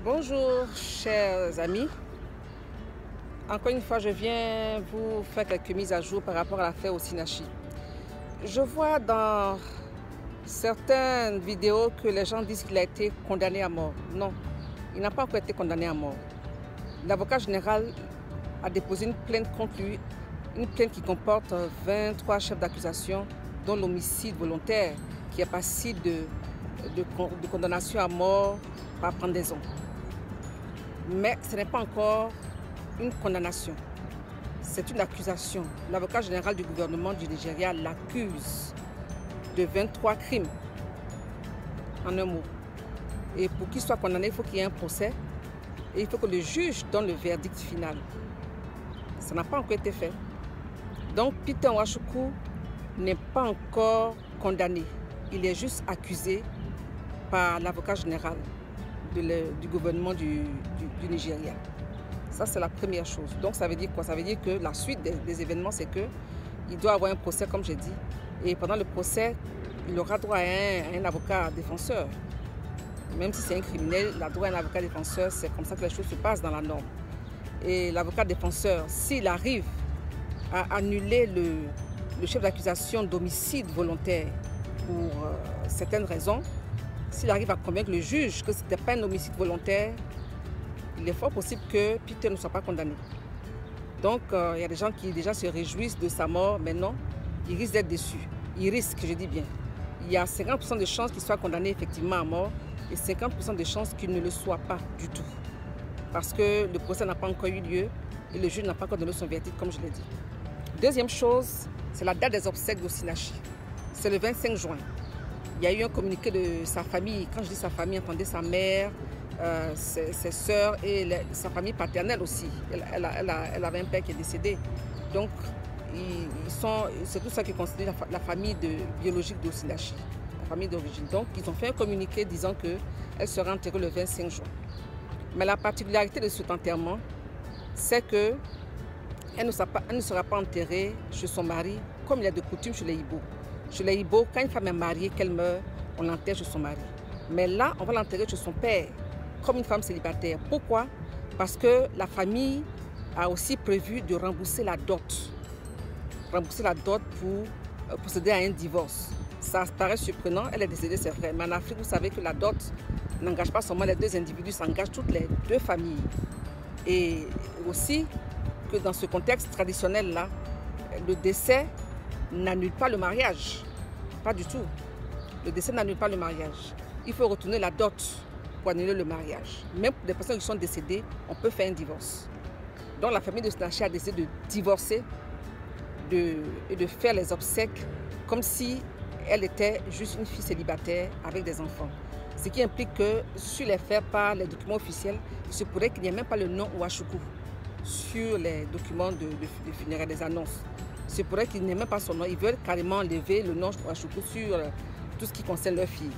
Bonjour chers amis, encore une fois je viens vous faire quelques mises à jour par rapport à l'affaire Osinachi. Je vois dans certaines vidéos que les gens disent qu'il a été condamné à mort. Non, il n'a pas encore été condamné à mort. L'avocat général a déposé une plainte contre lui, une plainte qui comporte 23 chefs d'accusation dont l'homicide volontaire qui est passible de condamnation à mort par pendaison. Mais ce n'est pas encore une condamnation, c'est une accusation. L'avocat général du gouvernement du Nigeria l'accuse de 23 crimes, en un mot. Et pour qu'il soit condamné, il faut qu'il y ait un procès et il faut que le juge donne le verdict final. Ça n'a pas encore été fait. Donc Peter Nwachukwu n'est pas encore condamné, il est juste accusé par l'avocat général du gouvernement du Nigeria. Ça, c'est la première chose. Donc, ça veut dire quoi? Ça veut dire que la suite des événements, c'est qu'il doit avoir un procès, comme j'ai dit. Et pendant le procès, il aura droit à un avocat défenseur. Même si c'est un criminel, il a droit à un avocat défenseur. C'est comme ça que les choses se passent dans la norme. Et l'avocat défenseur, s'il arrive à annuler le chef d'accusation d'homicide volontaire pour certaines raisons, s'il arrive à convaincre le juge que ce n'était pas un homicide volontaire, il est fort possible que Peter ne soit pas condamné. Donc, il y a des gens qui déjà se réjouissent de sa mort, mais non, il risque d'être déçu. Il risque, je dis bien. Il y a 50% de chances qu'il soit condamné effectivement à mort et 50% de chances qu'il ne le soit pas du tout. Parce que le procès n'a pas encore eu lieu et le juge n'a pas encore donné son verdict, comme je l'ai dit. Deuxième chose, c'est la date des obsèques d'Osinachi. C'est le 25 juin. Il y a eu un communiqué de sa famille. Quand je dis sa famille, entendez sa mère, ses sœurs et sa famille paternelle aussi. Elle avait un père qui est décédé. Donc, c'est tout ça qui considère la famille biologique d'Osinachi, la famille d'origine. Donc, ils ont fait un communiqué disant qu'elle sera enterrée le 25 juin. Mais la particularité de cet enterrement, c'est qu'elle ne sera pas enterrée chez son mari comme il y a de coutume chez les Ibo. Chez les Ibo, quand une femme est mariée, qu'elle meurt, on l'enterre chez son mari. Mais là, on va l'enterrer chez son père, comme une femme célibataire. Pourquoi? Parce que la famille a aussi prévu de rembourser la dot. Rembourser la dot pour procéder à un divorce. Ça paraît surprenant, elle est décédée, c'est vrai. Mais en Afrique, vous savez que la dot n'engage pas seulement les deux individus, ça engage toutes les deux familles. Et aussi que dans ce contexte traditionnel-là, le décès n'annule pas le mariage. Pas du tout. Le décès n'annule pas le mariage. Il faut retourner la dot pour annuler le mariage. Même pour des personnes qui sont décédées, on peut faire un divorce. Donc la famille de Osinachi a décidé de divorcer et de faire les obsèques comme si elle était juste une fille célibataire avec des enfants. Ce qui implique que sur les faits par les documents officiels, il se pourrait qu'il n'y ait même pas le nom Nwachukwu sur les documents de funérailles, des annonces. Il se pourrait qu'il n'ait même pas son nom. Ils veulent carrément enlever le nom Nwachukwu sur tout ce qui concerne leur fille.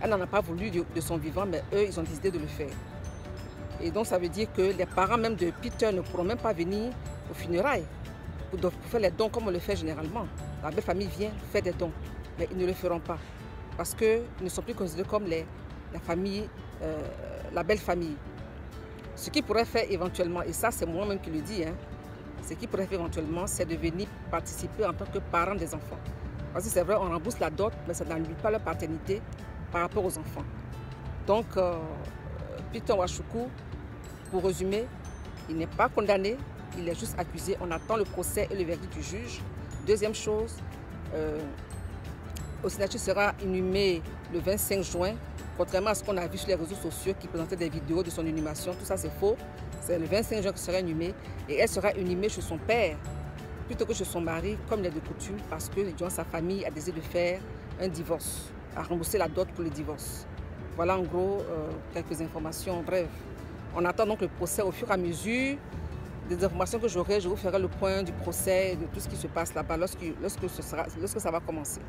Elle n'en a pas voulu de son vivant, mais eux, ils ont décidé de le faire. Et donc, ça veut dire que les parents même de Peter ne pourront même pas venir aux funérailles pour faire les dons comme on le fait généralement. La belle famille vient faire des dons, mais ils ne le feront pas parce qu'ils ne sont plus considérés comme la belle famille. Ce qu'ils pourraient faire éventuellement, et ça c'est moi-même qui le dis, ce qu'ils pourraient faire éventuellement, c'est de venir participer en tant que parents des enfants. Parce que c'est vrai, on rembourse la dot, mais ça n'annule pas leur paternité par rapport aux enfants. Donc, Peter Nwachukwu, pour résumer, il n'est pas condamné, il est juste accusé. On attend le procès et le verdict du juge. Deuxième chose, Osinachi sera inhumé le 25 juin, contrairement à ce qu'on a vu sur les réseaux sociaux qui présentaient des vidéos de son inhumation. Tout ça, c'est faux. C'est le 25 juin qu'il sera inhumé et elle sera inhumée chez son père plutôt que chez son mari, comme il est de coutume, parce que sa famille a décidé de faire un divorce, à rembourser la dot pour le divorce. Voilà en gros quelques informations brèves. On attend donc le procès au fur et à mesure des informations que j'aurai. Je vous ferai le point du procès, de tout ce qui se passe là-bas lorsque ça va commencer.